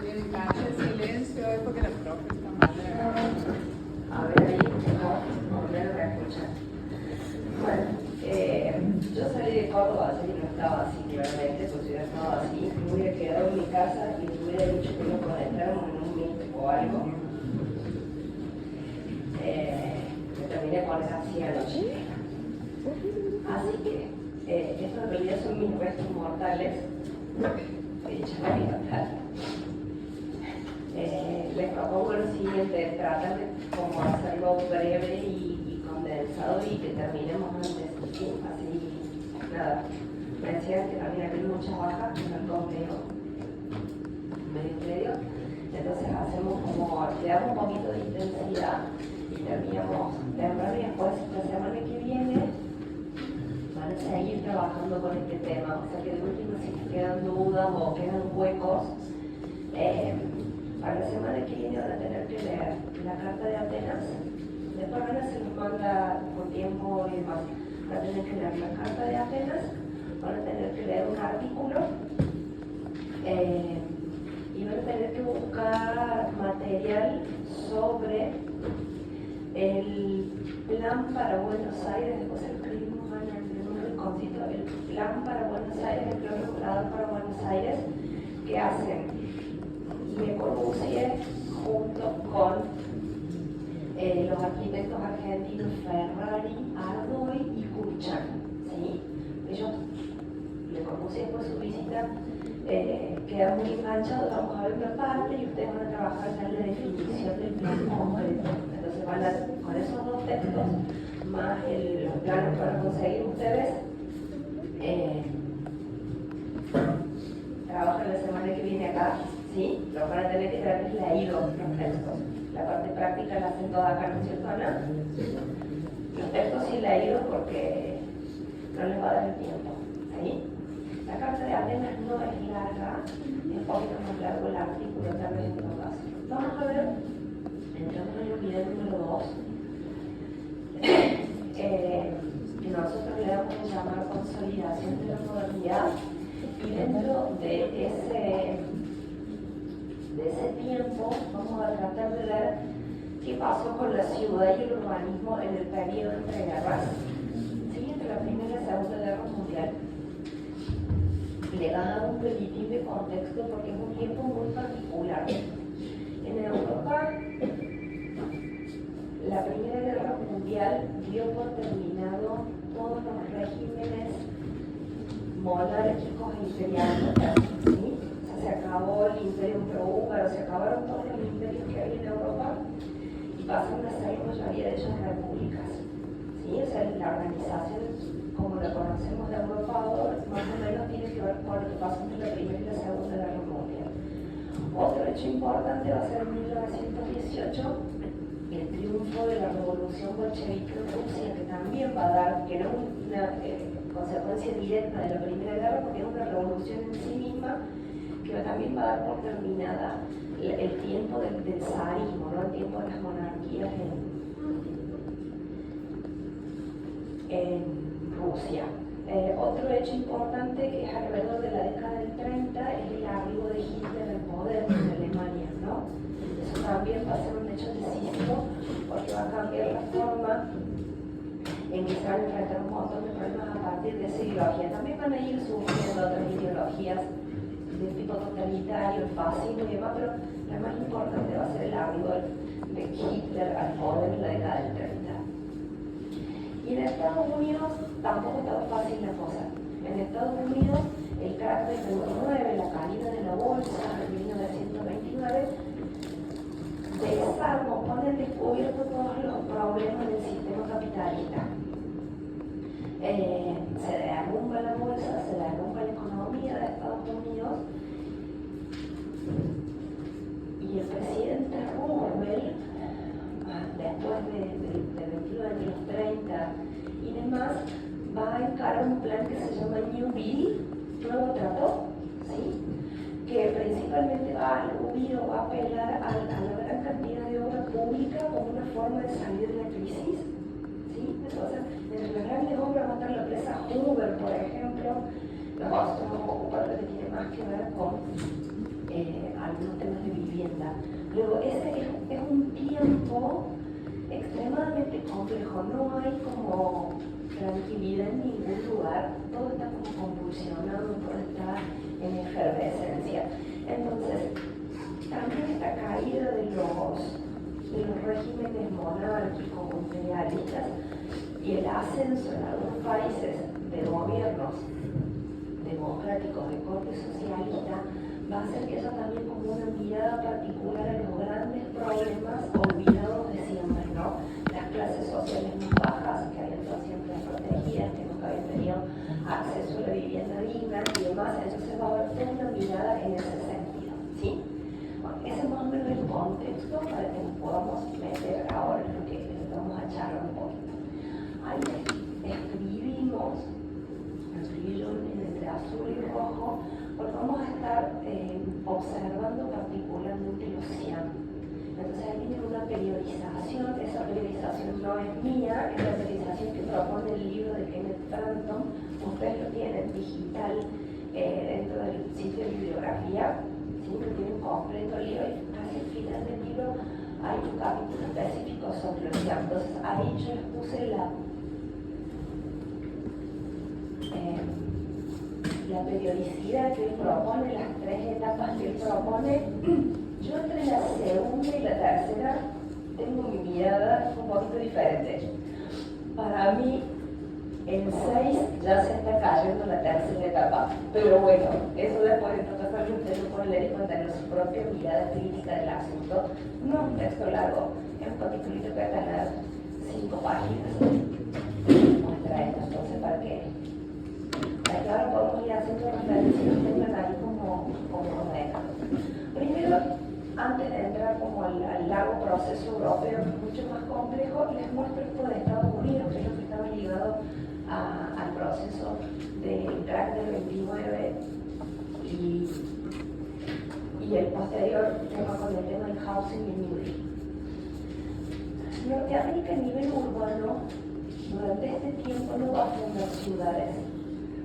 Me encanta el silencio, es porque la profe está mal. A ver, ahí, no ya lo voy a escuchar. Bueno, yo salí de Córdoba, así que no estaba así, claramente, pues si hubiera estado así, me hubiera quedado en mi casa y me hubiera dicho que no conectáramos en un meet o algo. Me terminé con esa así anoche. Así que, estos en realidad son mis restos mortales, hechas la libertad. Les propongo lo siguiente, tratar de como hacerlo breve y condensado y que terminemos antes, ¿sí? Así, nada, me decían que también hay muchas bajas, que no todo medio, entonces hacemos como, le damos un poquito de intensidad y terminamos temprano y después la semana que viene van a seguir trabajando con este tema, o sea que de último si te quedan dudas o quedan huecos, para la semana que viene van a tener que leer la Carta de Atenas. Después se los manda con tiempo y demás. Van a tener que leer la Carta de Atenas, van a tener que leer un artículo y van a tener que buscar material sobre el plan para Buenos Aires. Después se lo escribimos en un rinconcito, el plan para Buenos Aires, el plan regulador para Buenos Aires, que hacen Le Corbusier junto con los arquitectos argentinos Ferrari, Ardoy y Curchan, ¿sí? Ellos, Le Corbusier por su visita, quedan muy enganchados, vamos a ver una parte y ustedes van a trabajar en la definición del plan concreto. Entonces van a, con esos dos textos, más los planos que van a conseguir ustedes, trabajan la semana que viene acá, ¿sí? Los van a tener que traer leídos los textos. La parte práctica la hacen toda acá, ¿no es cierto, Ana? Los textos sí leídos porque no les va a dar el tiempo, ¿sí? La Carta de Atenas no es larga, es un poquito más largo el artículo, tal vez en todo caso. Vamos a ver, entramos en el video número 2, que nosotros le vamos a llamar consolidación de la modernidad, y dentro de ese tiempo vamos a tratar de ver qué pasó con la ciudad y el urbanismo en el periodo entre guerras, ¿sí? Entre la Primera y la Segunda Guerra Mundial. Le va a dar un pelitín de contexto porque es un tiempo muy particular. En Europa, la Primera Guerra Mundial dio por terminado todos los regímenes monárquicos e imperialistas, ¿sí? O sea, se acabó el imperio prohúngaro, se acabaron todos los imperios que había en Europa y pasaron a ser la mayoría de ellos repúblicas, ¿sí? O sea, la organización como la conocemos de Europa ahora, más o menos tiene que ver con lo que pasó entre la Primera y la Segunda Guerra Mundial. Otro hecho importante va a ser en 1918 el triunfo de la revolución bolchevique en Rusia, que también va a dar, que no es una consecuencia directa de la Primera Guerra, porque es una revolución en sí misma, que también va a dar por terminada el tiempo del zarismo, ¿no? El tiempo de las monarquías en Rusia. Otro hecho importante que es alrededor de la década del 30 es el arribo de Hitler al poder en Alemania, ¿no? Eso también va a ser un hecho decisivo porque va a cambiar la forma en que se van a enfrentar un montón de problemas a partir de esa ideología. También van a ir surgiendo otras ideologías de tipo totalitario, el fascismo y demás, pero la más importante va a ser el arribo de Hitler al poder en la década del 30. Y en Estados Unidos tampoco estaba fácil la cosa. En Estados Unidos el crack del 29, la caída de la bolsa en 1929, desarma o pone al descubierto todos los problemas del sistema capitalista. Se derrumba la bolsa, se derrumba la economía de Estados Unidos y el presidente Roosevelt, después del 21 de los 30 y demás, va a encarar un plan que se llama New Deal, nuevo trato, ¿sí? Que principalmente va a aludir o va a apelar a la gran cantidad de obra pública como una forma de salir de la crisis, ¿sí? Entonces, entre las grandes obras va a estar la presa Hoover, por ejemplo. Nosotros vamos a ocupar lo que tiene más que ver con algunos temas de vivienda. Luego, ese es un tiempo extremadamente complejo, no hay como tranquilidad en ningún lugar, todo está como convulsionado, todo está en efervescencia. Entonces, también esta caída de los regímenes monárquicos o imperialistas y el ascenso en algunos países de gobiernos democráticos de corte socialista va a hacer que eso también como una mirada particular a los grandes problemas olvidados de siempre, ¿no? Las clases sociales más bajas, que habían estado siempre protegidas, que nunca habían tenido acceso a la vivienda digna y demás, entonces va a haber toda una mirada en ese sentido, ¿sí? Bueno, ese es más o menos el contexto para que nos podamos meter ahora en lo que vamos a charlar un poquito. Ahí escribimos entre azul y rojo, porque vamos a estar observando particularmente los cian. Entonces ahí viene una periodización, esa periodización no es mía, es la periodización que propone el libro de Kenneth Frampton. Ustedes lo tienen digital dentro del sitio de bibliografía, ¿sí? Lo tienen completo el libro y casi al final del libro hay un capítulo específico sobre los cian. Entonces ahí yo les puse la periodicidad que él propone, las tres etapas que él propone. Yo entre la segunda y la tercera tengo mi mirada un poquito diferente. Para mí, en 6 ya se está cayendo la tercera etapa, pero bueno, eso después de todo esto ustedes lo pueden leer y pueden tener su propia mirada crítica del asunto. No es un texto largo, es un capitulito que va a tener 5 páginas. Muestra esto, entonces para que ahora podemos ir haciendo referencia y los tengan ahí como ordenados. Primero, antes de entrar como al largo proceso europeo, que es mucho más complejo, les muestro esto de Estados Unidos, que es lo que estaba ligado al proceso del crack del 29 y el posterior tema con el tema del housing y New Deal. Norteamérica a nivel urbano, durante este tiempo no va a fundar ciudades,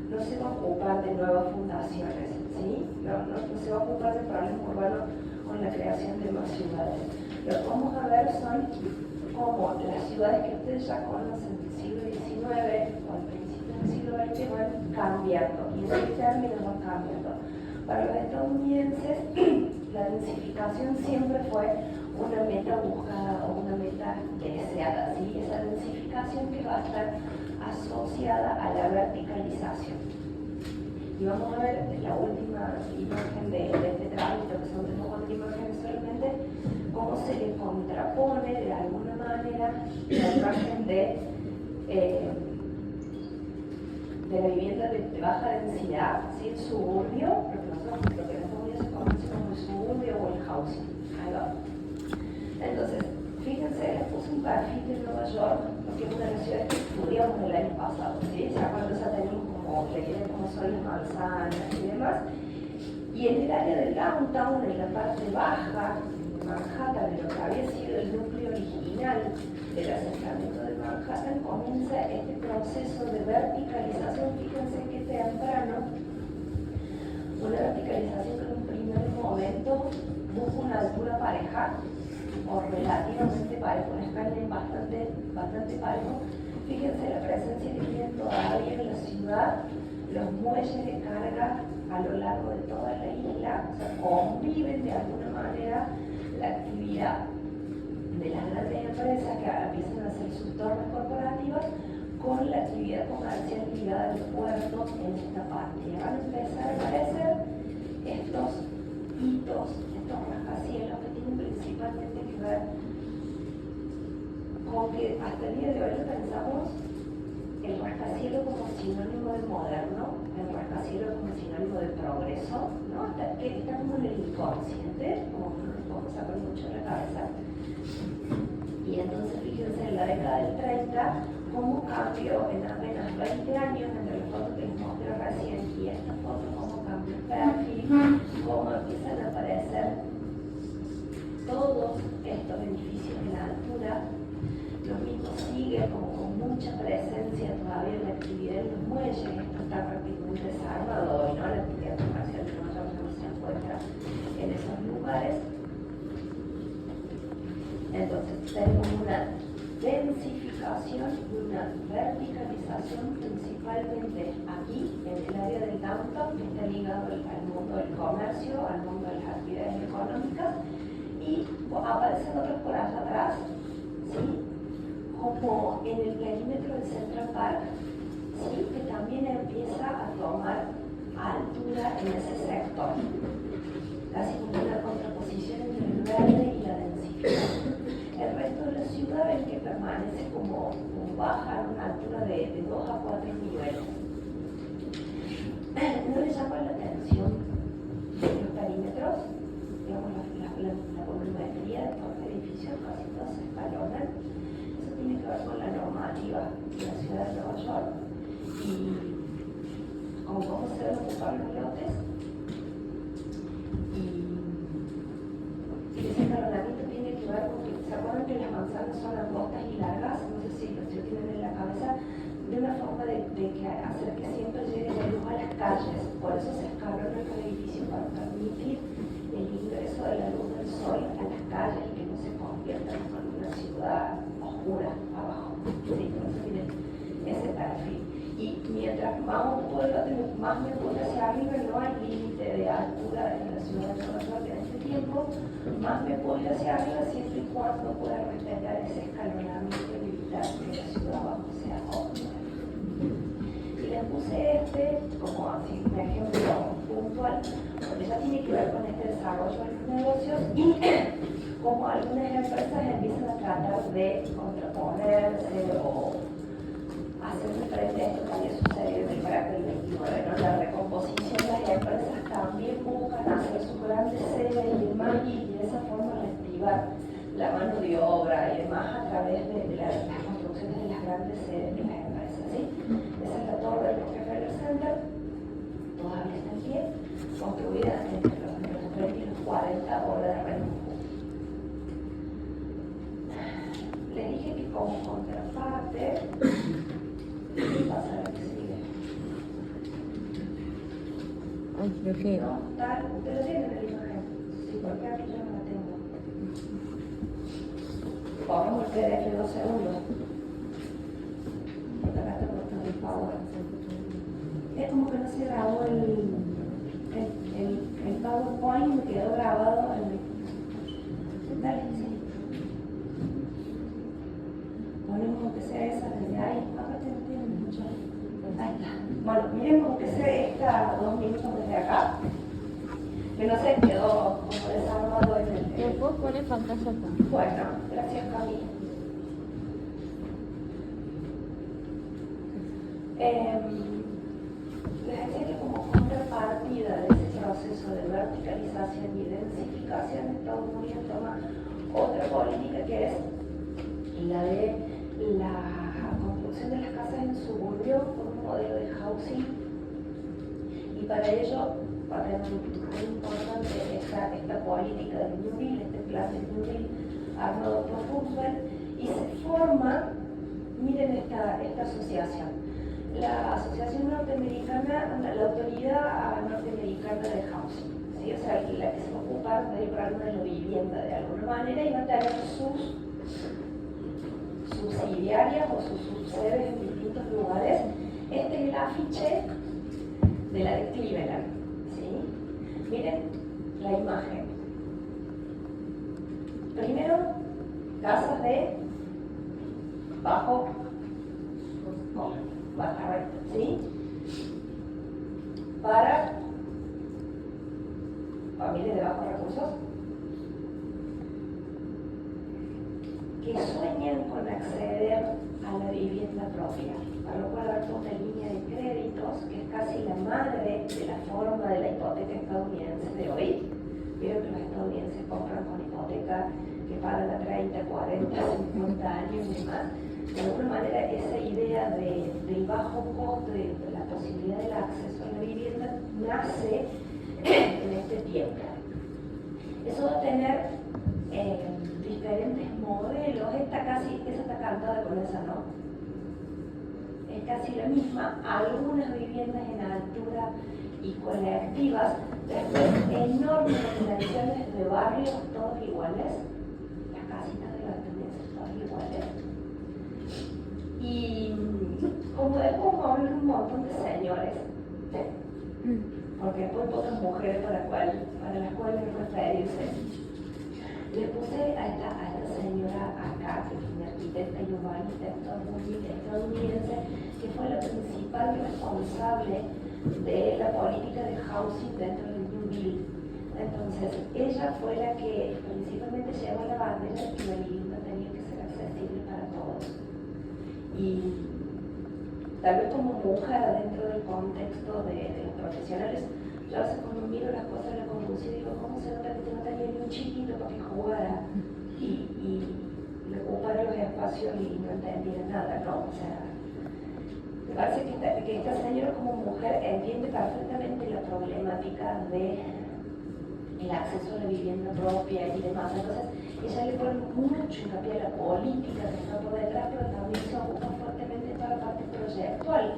no se va a ocupar de nuevas fundaciones, ¿sí? No se va a ocupar de problemas urbanos con la creación de más ciudades. Lo que vamos a ver son cómo las ciudades que ustedes ya conocen del siglo XIX o al principio del siglo XX van cambiando, y en qué términos van cambiando. Para los estadounidenses, la densificación siempre fue una meta buscada o una meta deseada, ¿sí? Esa densificación que va a estar asociada a la verticalización. Y vamos a ver la última imagen de este trabajo, que son 3 o 4 imágenes solamente, cómo se le contrapone de alguna manera la imagen de la vivienda de baja densidad, ¿sí? El suburbio, lo que en Estados Unidos se conoce como el suburbio o el housing. Ahí va. Entonces, fíjense, les puse un perfil de Nueva York, porque es una de las ciudades que estudiamos el año pasado, ¿sí? Ya cuando ya tenemos como la idea de cómo son las manzanas y demás. Y en el área del downtown, en la parte baja de Manhattan, de lo que había sido el núcleo original del asentamiento de Manhattan, comienza este proceso de verticalización. Fíjense que temprano, una verticalización que en un primer momento busca una altura pareja, o relativamente parejo, una escala bastante parejo. Fíjense la presencia que tienen todavía en la ciudad los muelles de carga a lo largo de toda la isla, o sea, conviven de alguna manera la actividad de las grandes empresas que empiezan a hacer sus torres corporativas con la actividad comercial ligada al puerto en esta parte. Y van a empezar a aparecer estos hitos, estos rascacielos que tienen principalmente que ver con que hasta el día de hoy lo pensamos el rascacielos como sinónimo de moderno, el rascacielos como sinónimo de progreso, ¿no? Que está como en el inconsciente, como que no nos podemos sacar mucho de la cabeza. Y entonces fíjense en la década del 30 cómo cambió en apenas 20 años entre las fotos que les mostré recién y esta foto, cómo cambió el perfil, cómo empiezan a aparecer todos estos edificios en la altura. Lo mismo sigue como con mucha presencia todavía en la actividad en los muelles. Esto está prácticamente desarmado hoy, ¿no? La actividad comercial de Nueva York no se encuentra Entonces tenemos una densificación y una verticalización principalmente aquí, en el área del downtown, que está ligado al mundo del comercio, al mundo de las actividades económicas, y aparecen otros por allá atrás, ¿sí? Como en el perímetro del Central Park, ¿sí? Que también empieza a tomar altura en ese sector, casi como una contraposición entre el verde y la densificación. El resto de la ciudad es que permanece como baja a una altura de 2 a 4 niveles. ¿No le llama la atención los perímetros? Digamos, la volumetría de todo el edificio, casi todos se escalonan. Eso tiene que ver con la normativa de la ciudad de Nueva York y con cómo se deben ocupar los lotes. Y ese escalonamiento tiene que ver con que, ¿se acuerdan que las manzanas son angostas y largas? No sé si lo tienen en la cabeza, de una forma de que hacer que siempre llegue la luz a las calles. Por eso se escalona el edificio para permitir el ingreso de la luz del sol a las calles y que no se convierta en una ciudad oscura abajo. Sí, por eso tiene ese perfil. Y mientras más ocupo el lote, más me voy hacia arriba, no hay límite de altura en la ciudad de Nueva York en este tiempo, más me voy hacia arriba siempre y cuando pueda respetar ese escalonamiento y evitar que la ciudad abajo sea óptima. Y les puse como así un ejemplo puntual, porque ya tiene que ver con este desarrollo de los negocios y como algunas empresas empiezan a tratar de contraponerse o hacer frente a esto que había sucedido en el carácter 29, ¿no? La recomposición de las empresas también buscan hacer sus grandes sedes y demás y de esa forma reactivar la mano de obra y demás a través de las construcciones de las grandes sedes de las empresas, ¿sí? Esa es la torre del Rockefeller Center, todavía está en pie, construida entre los 30 y los 40 horas de renombre. Les dije que como contraparte, ¿qué pasa a la que sigue? Ay, qué feo. No, tal, ustedes lo tienen en la imagen. Sí, porque aquí yo no la tengo. Pongamos el PDF 2 segundos. Porque acá está cortando el power. Es como que no se grabó el PowerPoint, me quedó grabado en el... Dale, sí. Ponemos como que sea esa desde ahí. Acá tienen mucho. Ahí está. Bueno, miren como que se está 2 minutos desde acá. Que no se quedó como desarmado en el... Después pone pantalla acá. Bueno, gracias Cami. Les decía que como contrapartida de ese proceso de verticalización y densificación, Estados Unidos toma otra política que es la de la construcción de las casas en suburbio con un modelo de housing, y para ello va a tener muy importante esta política del New Deal, este plan del New Deal armado por Roosevelt, y se forma, miren esta asociación, la Asociación Norteamericana, la Autoridad Norteamericana de Housing, ¿sí? O sea, la que se va a ocupar del programa de la vivienda de alguna manera y va a tener sus subsidiarias o sus subsedes en distintos lugares. Este es el afiche de la de Cleveland, ¿sí? Miren la imagen. Primero, casas de baja renta, ¿sí? Para familias de bajos recursos que sueñan con acceder a la vivienda propia, para lo cual hay una línea de créditos que es casi la madre de la forma de la hipoteca estadounidense de hoy. Vieron que los estadounidenses compran con hipoteca que pagan a 30, 40, 50 años y demás. De alguna manera esa idea del bajo costo, de la posibilidad del acceso a la vivienda, nace en este tiempo. Eso va a tener diferentes modelos. Esa está cantada con esa, ¿no? Es casi la misma. Algunas viviendas en altura y colectivas, después enormes combinaciones de barrios todos iguales, las casitas de las tendencias todas iguales. Y como de cómo hablan un montón de señores, ¿sí? Porque hay muy pocas mujeres para las cuales referirse. Le puse a esta señora acá, que es una arquitecta y urbanista estadounidense, que fue la principal responsable de la política de housing dentro del New Deal. Entonces, ella fue la que principalmente llevó la bandera de que la vivienda tenía que ser accesible para todos. Y tal vez como mujer dentro del contexto de los profesionales, yo a veces cuando miro las cosas de la conducción digo, ¿cómo se nota que no tenía ni un chiquito para que jugara y le ocupara los espacios y no entendiera nada, ¿no? O sea, me parece que esta señora como mujer entiende perfectamente la problemática de el acceso a la vivienda propia y demás. Entonces, ella le pone mucho hincapié a la política que está por detrás, pero también se ocupa fuertemente de toda la parte proyectual.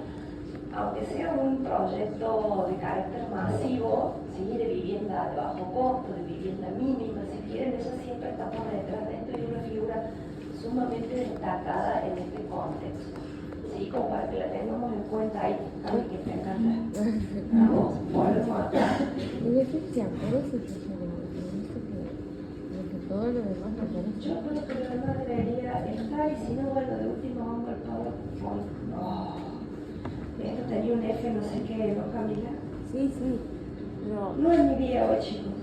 Aunque sea un proyecto de carácter masivo, ¿sí? De vivienda de bajo costo, de vivienda mínima, si quieren, ella siempre está por detrás de esto y una figura sumamente destacada en este contexto. Sí, como para que la tengamos en cuenta ahí, también que te encanta. Vamos, volvemos acá. Y eso se aparece que se le porque todo lo demás no aparece. Yo creo que lo demás debería estar, y si no, bueno, de último vamos al PowerPoint. Oh. Esto tenía un F, no sé qué, ¿no, Camila? Sí, sí. Pero, No es mi día hoy, chicos.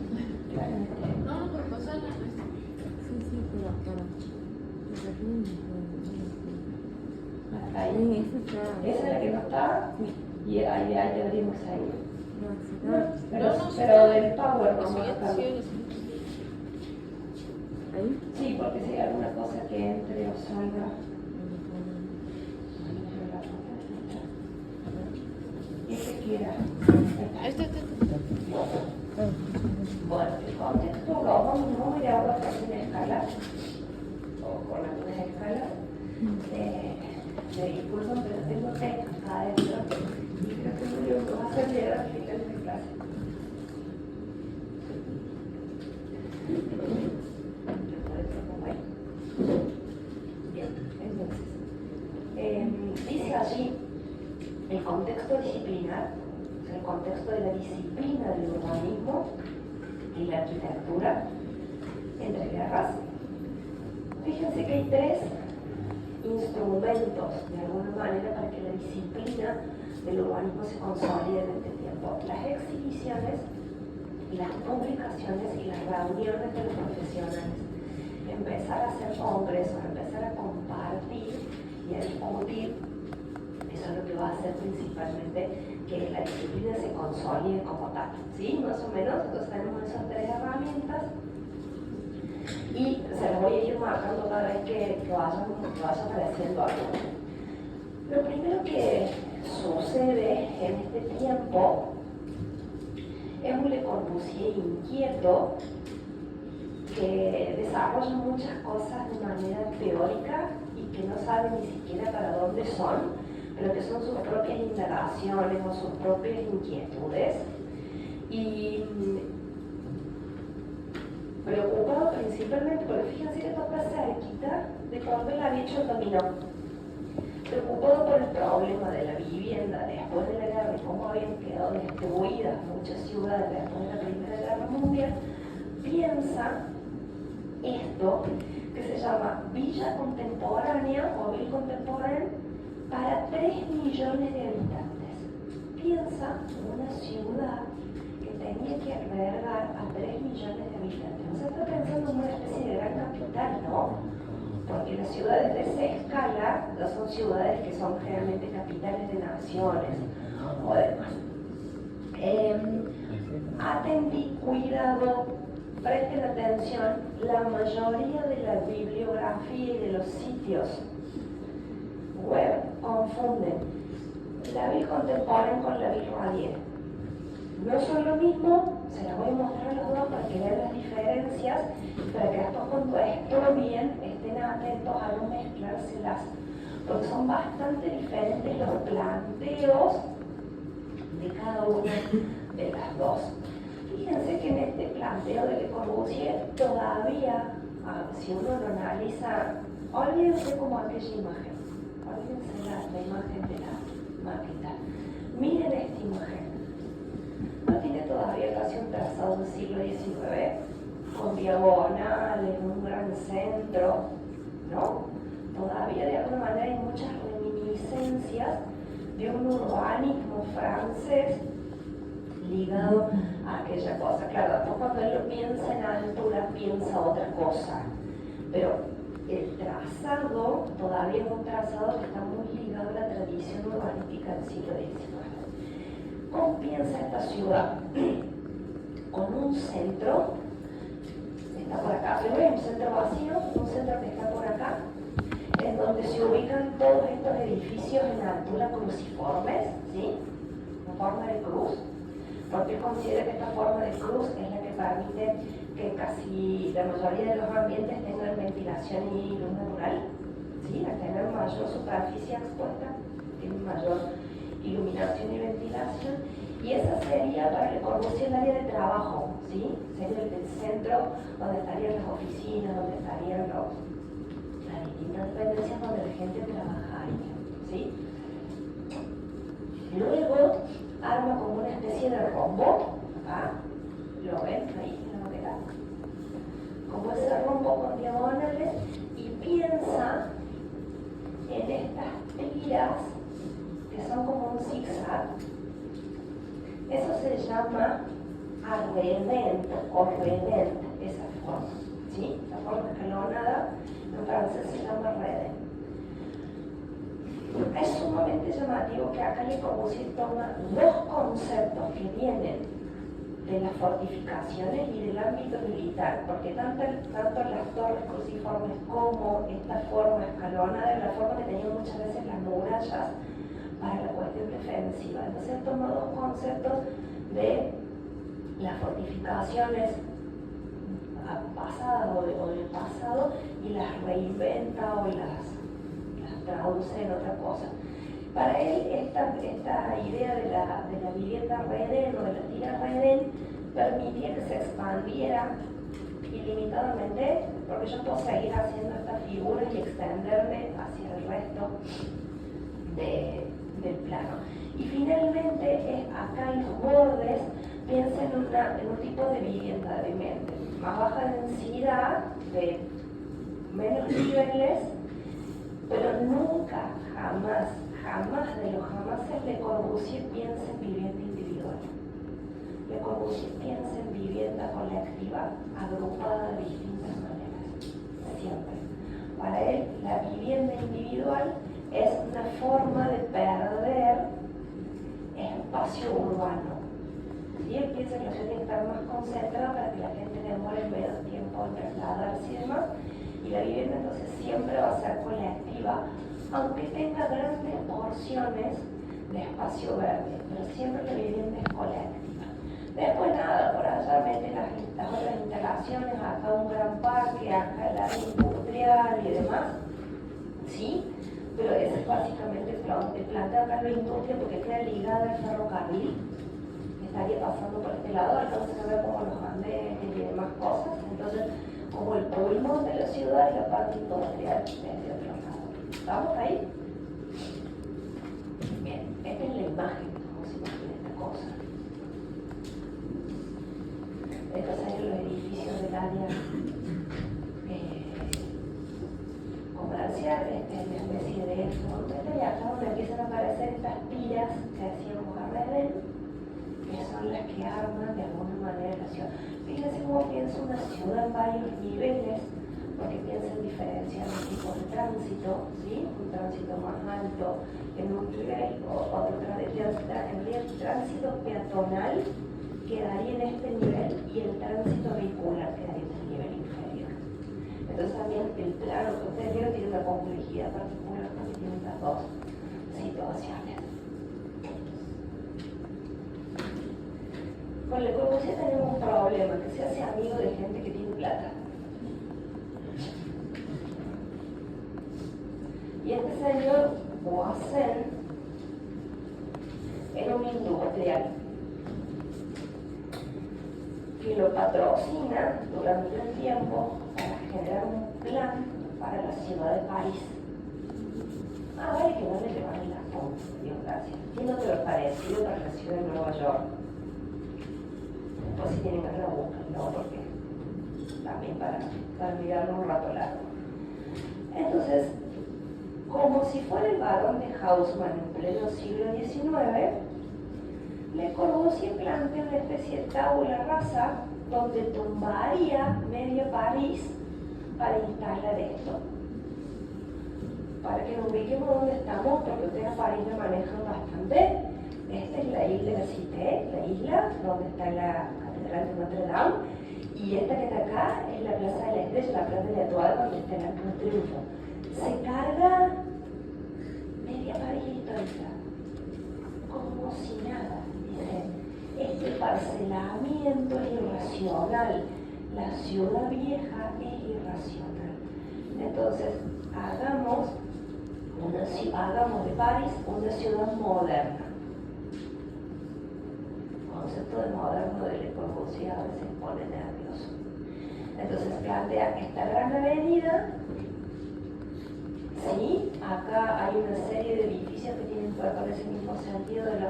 Claramente. No, por pasar la sí, pero para. Ahí. Sí, eso está. Esa es la que no está, Sí. y ahí deberíamos ir. No, sí, No, no. pero del Power vamos a siguiente, sacarlo. Ahí. Sí, porque si hay alguna cosa que entre o salga. Ese que era. Bueno, el contexto lo vamos a ir ahora con una escala, o con algunas escalas de discurso, pero tengo texto acá adentro y creo que Julio lo va a hacer leer al final de clase. Bien, entonces, dice allí el contexto disciplinar, o sea, el contexto de la disciplina del urbanismo y la arquitectura entre guerras. Fíjense que hay tres instrumentos, de alguna manera, para que la disciplina del urbanismo se consolide en este tiempo: las exhibiciones, las publicaciones y las reuniones de los profesionales. Empezar a hacer congresos, empezar a compartir y a discutir. Eso es lo que va a hacer principalmente que la disciplina se consolide como tal, ¿sí? Más o menos, entonces tenemos esas tres herramientas y se las voy a ir marcando cada vez que vaya apareciendo algo. Lo primero que sucede en este tiempo es un Le Corbusier inquieto que desarrolla muchas cosas de manera teórica y que no sabe ni siquiera para dónde son, pero que son sus propias indagaciones o sus propias inquietudes, y preocupado principalmente, porque fíjense que toca cerquita de cuando él había hecho el dominó, preocupado por el problema de la vivienda después de la guerra y cómo habían quedado distribuidas muchas ciudades después de la Primera Guerra Mundial, piensa esto que se llama Villa Contemporánea o Ville Contemporaine para 3 millones de habitantes. Piensa en una ciudad que tenía que albergar a 3 millones de habitantes. O sea, está pensando en una especie de gran capital, ¿no? Porque las ciudades de esa escala no son ciudades que son generalmente capitales de naciones o demás. Atenti, cuidado, presten atención, la mayoría de la bibliografía y de los sitios web confunden la Ville Contemporaine con la Ville Radier. No son lo mismo, se las voy a mostrar los dos para que vean las diferencias, para que después cuando estudien estén atentos a no mezclárselas, porque son bastante diferentes los planteos de cada una de las dos. Fíjense que en este planteo de Le Corbusier todavía si uno lo analiza, olvídense como aquella imagen, olvídense la imagen de la maqueta. Miren esta imagen. No tiene todavía casi un trazado del siglo XIX, con diagonales, un gran centro, ¿no? Todavía de alguna manera hay muchas reminiscencias de un urbanismo francés ligado a aquella cosa. Claro, después cuando él lo piensa en altura, piensa otra cosa. Pero el trazado todavía es un trazado que está muy ligado a la tradición urbanística del siglo XIX. ¿Cómo piensa esta ciudad? Con un centro, está por acá, pero es un centro vacío, un centro que está por acá, en donde se ubican todos estos edificios en altura cruciformes, ¿sí? En forma de cruz, porque considera que esta forma de cruz es la que permite que casi la mayoría de los ambientes tengan ventilación y luz natural, ¿sí? Al tener mayor superficie expuesta, tienen mayor iluminación y ventilación, y esa sería para Le Corbusier el área de trabajo, ¿sí? Sería el centro donde estarían las oficinas, donde estarían las distintas dependencias donde la gente trabajaría, ¿sí? Luego arma como una especie de rombo, acá, ¿lo ven? Ahí en la maqueta. Como ese rombo con diagonales, y piensa en estas tiras que son como un zigzag. Eso se llama arredent o redent, esa forma, ¿sí? La forma escalonada en francés se llama redent. Es sumamente llamativo que acá Le Corbusier toma dos conceptos que vienen de las fortificaciones y del ámbito militar, porque tanto las torres cruciformes como esta forma escalonada es la forma que tenían muchas veces las murallas para la cuestión defensiva. Entonces toma dos conceptos de las fortificaciones pasadas o del pasado y las reinventa o las traduce en otra cosa. Para él esta idea de la vivienda redén o de la tira redén permitía que se expandiera ilimitadamente, porque yo puedo seguir haciendo estas figuras y extenderme hacia el resto del plano. Y finalmente es acá en los bordes, piensa en un tipo de vivienda de más baja densidad, de menos niveles, pero nunca, jamás de los jamases Le Corbusier piensa en vivienda individual. Le Corbusier piensa en vivienda colectiva, agrupada de distintas maneras, siempre. Para él, la vivienda individual es una forma de perder espacio urbano. ¿Sí? Él piensa que la ciudad tiene que estar más concentrada para que la gente demore menos tiempo en trasladarse y demás. Y la vivienda entonces siempre va a ser colectiva, aunque tenga grandes porciones de espacio verde, pero siempre la vivienda es colectiva. Después nada, por allá mete las otras instalaciones, acá un gran parque, acá el área industrial y demás, ¿sí? Pero ese es básicamente el planteo acá en la industria porque queda ligada al ferrocarril, que estaría pasando por este lado, entonces se ve como los andenes y demás cosas, entonces como el pulmón de la ciudad y la parte industrial de otro lado. ¿Estamos ahí? Bien, esta es la imagen, cómo se imagina esta cosa. Estos son los edificios del área comercial, esta es una especie de monumento, y acá donde empiezan a aparecer estas tiras que decíamos a Redén, que son las que arman de alguna manera la ciudad. Fíjense cómo piensa una ciudad en varios niveles, porque piensa en diferenciar los tipos de tránsito, ¿sí? Un tránsito más alto en un nivel, o otro tránsito peatonal quedaría en este nivel y el tránsito vehicular quedaría en el nivel inferior. Entonces también el plano que ustedes vieron tiene una complejidad particular porque tiene estas dos situaciones. Con Le Corbusier tenemos un problema, que se hace amigo de gente que tiene plata. Y este señor, Boissin, era un industrial que lo patrocina durante un tiempo a la generar un plan para la ciudad de París. Ah, vale, que no le llevan la foto, Dios gracias. Tiene otro parecido para la ciudad de Nueva York. Después si tienen que la buscan, ¿no? Porque también para mirarlo un rato largo. Entonces, como si fuera el varón de Haussmann en pleno siglo XIX, Le Corbusier plantea una especie de tabula rasa donde tumbaría medio París para instalar esto. Para que nos ubiquemos dónde estamos, porque ustedes a París lo manejan bastante. Esta es la isla de la Cité, la isla donde está la Catedral de Notre Dame, y esta que está acá es la Plaza de la Estrella, la Plaza de la Toile, donde está el Arco de Triunfo. Se carga media París histórica, como si nada. Este parcelamiento es irracional, la ciudad vieja es irracional. Entonces, hagamos de París una ciudad moderna. El concepto de moderno de Le Corbusier a veces pone nervioso. Entonces plantea esta gran avenida. Sí, acá hay una serie de edificios que tienen que ver con ese mismo sentido de lo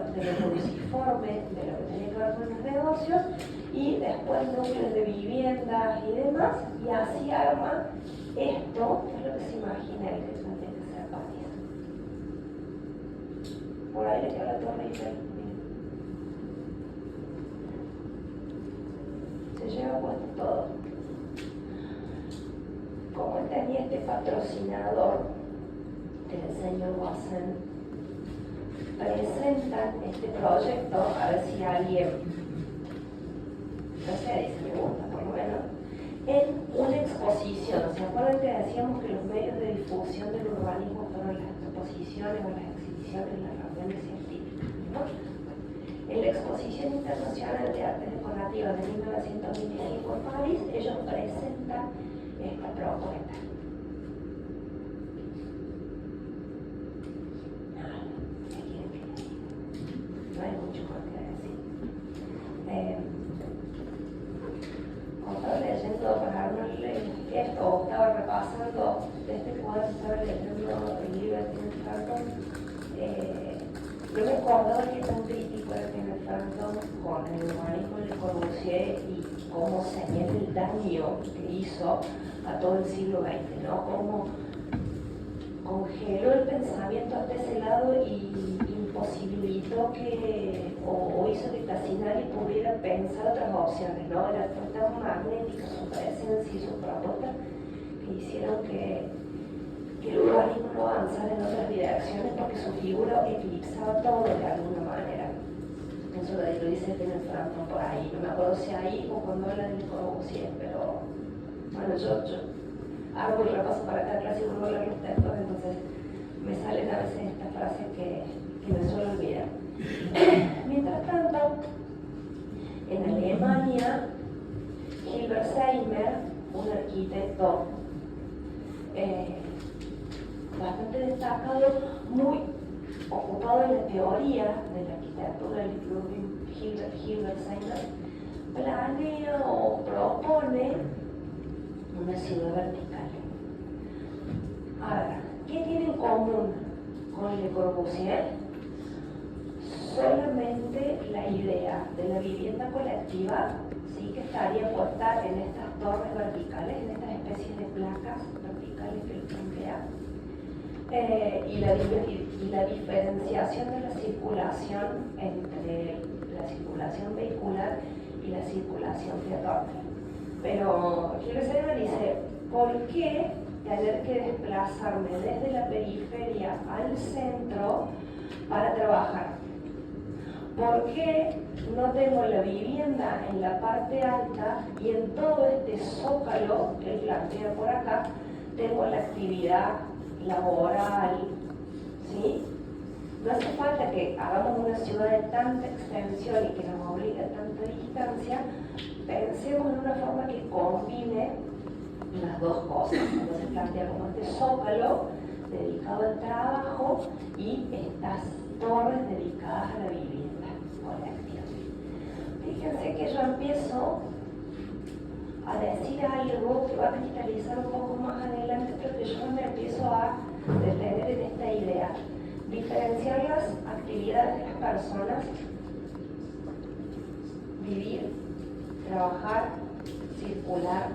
cruciforme, de lo que tiene que ver con los negocios, y después núcleos de viviendas y demás, y así arma esto, que es lo que se imagina el que tiene que ser París. Por ahí le queda la Torre Eiffel. Se lleva puesto todo. Como él tenía este patrocinador, el señor Wasson, presentan este proyecto, a ver si alguien, no sé, si me gusta por lo menos, en una exposición. ¿Se acuerdan que decíamos que los medios de difusión del urbanismo fueron las exposiciones o las exhibiciones, las reuniones científicas, ¿no? En la Exposición Internacional de Artes Decorativas de 1925 en París, ellos presentan esta propuesta. ¿Qué quieren que les diga? No hay mucho más que decir. Estaba leyendo para Arnold esto, o estaba repasando de este cuadro, estaba leyendo el libro de Kenneth Frampton. Yo me acordaba que tan crítico era Kenneth Frampton con el urbanismo de Le Corbusier y cómo señala el daño que hizo a todo el siglo XX, ¿no? Cómo congeló el pensamiento hasta ese lado y imposibilitó que, o hizo que casi nadie pudiera pensar otras opciones, ¿no? Era tan magnética su presencia y su propuesta que hicieron que el urbanismo no avanzara en otras direcciones porque su figura eclipsaba todo de alguna manera. Eso lo dice Kenneth Frampton por ahí, no me acuerdo si ahí o cuando habla de Le Corbusier, pero bueno, yo hago el repaso para cada clase y vuelvo a leer los textos, entonces me salen a veces estas frases que me suelo olvidar. Mientras tanto, en Alemania, Hilberseimer, un arquitecto bastante destacado, muy ocupado en la teoría de la arquitectura del Hilberseimer, planea o propone una ciudad vertical. Ahora, ¿qué tiene en común con Le Corbusier? Solamente la idea de la vivienda colectiva, sí, que estaría puesta en estas torres verticales, en estas especies de placas verticales que él plantea, y la diferenciación de la circulación entre la circulación vehicular y la circulación peatonal. Pero Hilberseimer dice, ¿por qué tener que desplazarme desde la periferia al centro para trabajar? ¿Por qué no tengo la vivienda en la parte alta y en todo este zócalo que él plantea por acá tengo la actividad laboral? ¿Sí? No hace falta que hagamos una ciudad de tanta extensión y que nos obligue a tanta distancia. Pensemos en una forma que combine las dos cosas. Entonces plantea como este zócalo dedicado al trabajo y estas torres dedicadas a la vivienda colectiva. Fíjense que yo empiezo a decir algo que va a cristalizar un poco más adelante, pero que yo me empiezo a detener en esta idea. Diferenciar las actividades de las personas, vivir, trabajar, circular,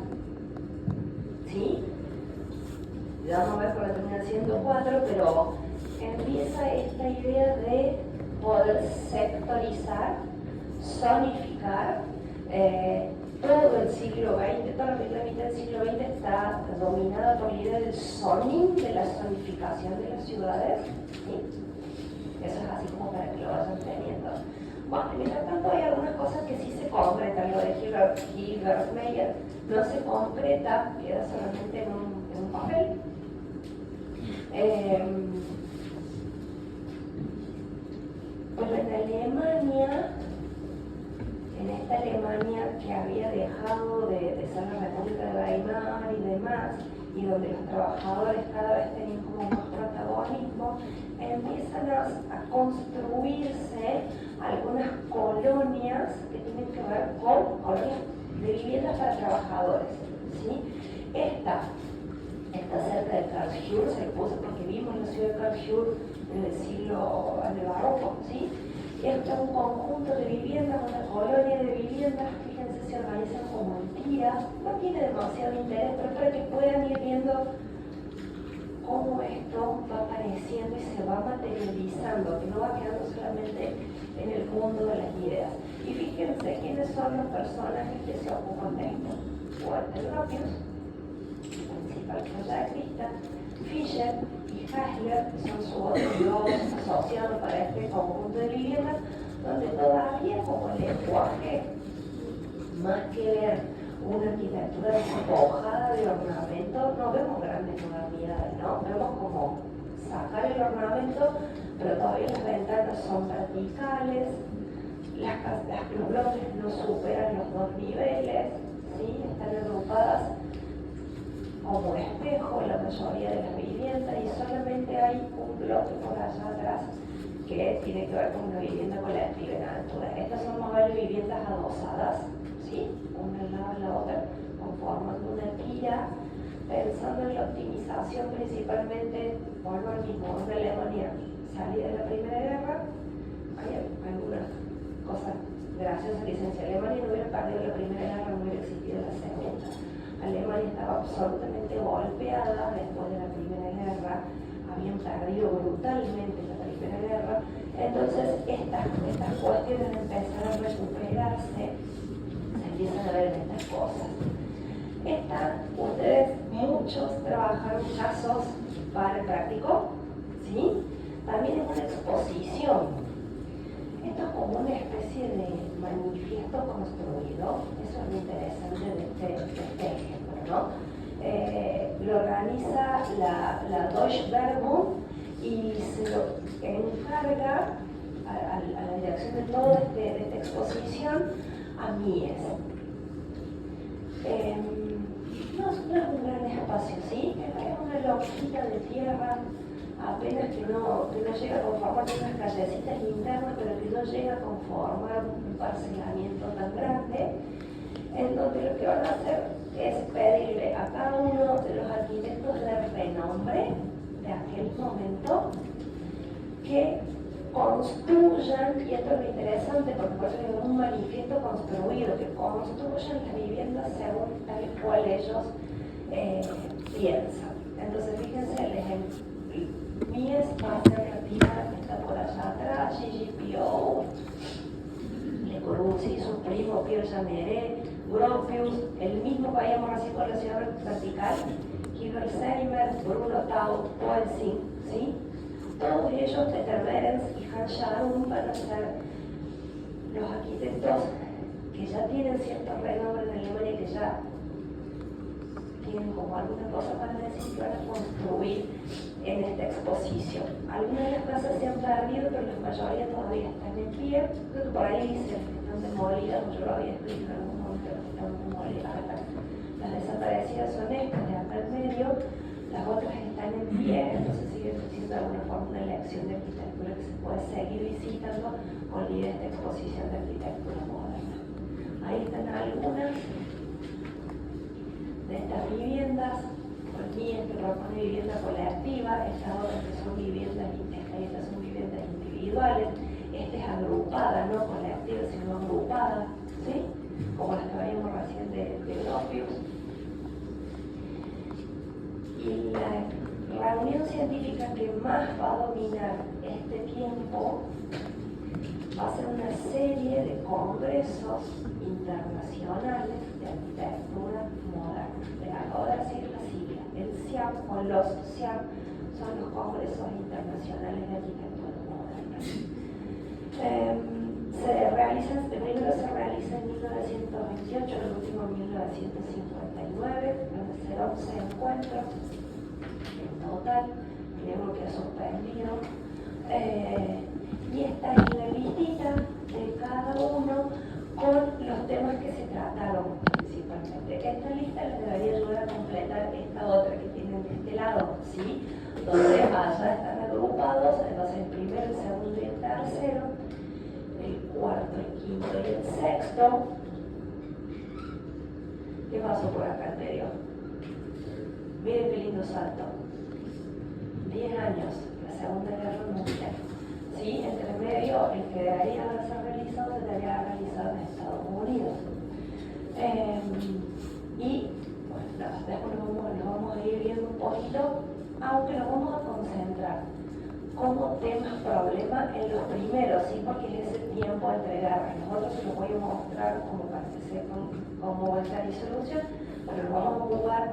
¿sí? Ya vamos a ver cuando termina siendo 4, pero empieza esta idea de poder sectorizar, zonificar. Todo el siglo XX, toda la primera mitad del siglo XX está dominada por la idea del zoning, de la zonificación de las ciudades, ¿sí? Eso es así como para que lo vayan teniendo. Bueno, mientras tanto hay algunas cosas que sí se concretan. Lo de Hilbert Meyer no se concreta, queda solamente en un papel. Pero en Alemania, en esta Alemania que había dejado de ser la República de Weimar y demás, y donde los trabajadores cada vez tenían como más protagonismo, empiezan a construirse algunas colonias que tienen que ver con colonias de viviendas para trabajadores, ¿sí? Esta está cerca de Karlsruhe, se le puso porque vimos la ciudad de Karlsruhe en el barroco, ¿sí? Esto es un conjunto de viviendas, una colonia de viviendas, fíjense, se organizan como en tiras, no tiene demasiado interés, pero para que puedan ir viendo cómo esto va apareciendo y se va materializando, que no va quedando solamente en el mundo de las ideas. Y fíjense quiénes son los personajes que se ocupan de esto. Walter Gropius, principal protagonista, Fischer y Hasler, que son sus otros dos asociados para este conjunto de viviendas, donde todavía como lenguaje, más que ver una arquitectura despojada de ornamento, no vemos grandes modernidades, ¿no? Vemos como sacar el ornamento, pero todavía las ventanas son verticales, los bloques no superan los 2 niveles, ¿sí? Están agrupadas como espejo la mayoría de las viviendas y solamente hay un bloque por allá atrás que tiene que ver con una vivienda colectiva en altura. Estas son más varias viviendas adosadas, ¿sí? Una al lado de la otra, conformando una tira, pensando en la optimización principalmente, vuelvo al mismo, en Alemania, salida de la Primera Guerra, hay algunas cosas graciosas que dicen, si Alemania no hubiera perdido la Primera Guerra, no hubiera existido la Segunda. Alemania estaba absolutamente golpeada después de la Primera Guerra, habían perdido brutalmente la Primera Guerra, entonces estas cuestiones empezaron a recuperarse, se empiezan a ver en estas cosas. Ustedes muchos trabajaron casos para el práctico, ¿sí? También es una exposición. Esto es como una especie de manifiesto construido, eso es lo interesante de este ejemplo, ¿no? Lo organiza la Deutsche Werbung y se lo encarga a la dirección de toda esta exposición a Mies. No es un gran espacio, ¿sí? Es una lonjita de tierra apenas que no llega a conformar unas callecitas internas, pero que no llega a conformar un parcelamiento tan grande, en donde lo que van a hacer es pedirle a cada uno de los arquitectos de renombre de aquel momento que construyan, y esto es lo interesante porque por eso es un manifiesto construido, que construyan las viviendas según tal cual ellos piensan. Entonces fíjense el ejemplo. Mies va a ser la tira que está por allá atrás, GGPO, Le Corbusier, su primo Pierre Jammeret, Gropius, el mismo que habíamos así con la ciudad vertical, Hilbert Seimer, Bruno Taut, Poelsing, ¿sí? Todos ellos, Peter Behrens y Hans Scharoun, van a ser los arquitectos que ya tienen cierto renombre en Alemania, que ya tienen como alguna cosa para decir que van a construir en esta exposición. Algunas de las casas se han perdido, pero la mayoría todavía están en pie. Creo que por ahí dicen que están demolidas, yo lo había escrito en algún momento que están demolidas. Las desaparecidas son estas de acá en medio, las otras están en pie, entonces siguen siendo de alguna forma una lección de arquitectura que se puede seguir visitando con la idea de esta exposición de arquitectura moderna. Ahí están algunas de estas viviendas. Aquí que propone vivienda colectiva, estas otras que son viviendas, estas son viviendas individuales, esta es agrupada, no colectiva, sino agrupada, ¿sí? Como las que veíamos recién de Gropius. Y la reunión científica que más va a dominar este tiempo va a ser una serie de congresos internacionales de arquitectura moderna. Ahora sí es la sigla. El CIAM o los CIAM son los congresos internacionales de arquitectura moderna. Primero se realiza en 1928, el último en 1959, donde se da 11 encuentros en total, luego que ha suspendido. Y esta es la listita de cada uno con los temas que se trataron principalmente. Esta lista les debería ayudar a completar esta otra que tienen de este lado, ¿sí? Donde allá están agrupados, entonces el primero, el segundo y el tercero, el cuarto, el quinto y el sexto. ¿Qué pasó por acá en medio? Miren qué lindo salto. 10 años, la Segunda Guerra Mundial. ¿Sí? Entre medio, el que debería haberse realizado se debería haber realizado en Estados Unidos. Y bueno, después lo vamos a ir viendo un poquito, aunque lo vamos a concentrar como temas problema en los primeros, ¿sí? Porque es ese tiempo entre guerras. Nosotros se los voy a mostrar como para que sepan cómo va a estar disolución, pero lo vamos a jugar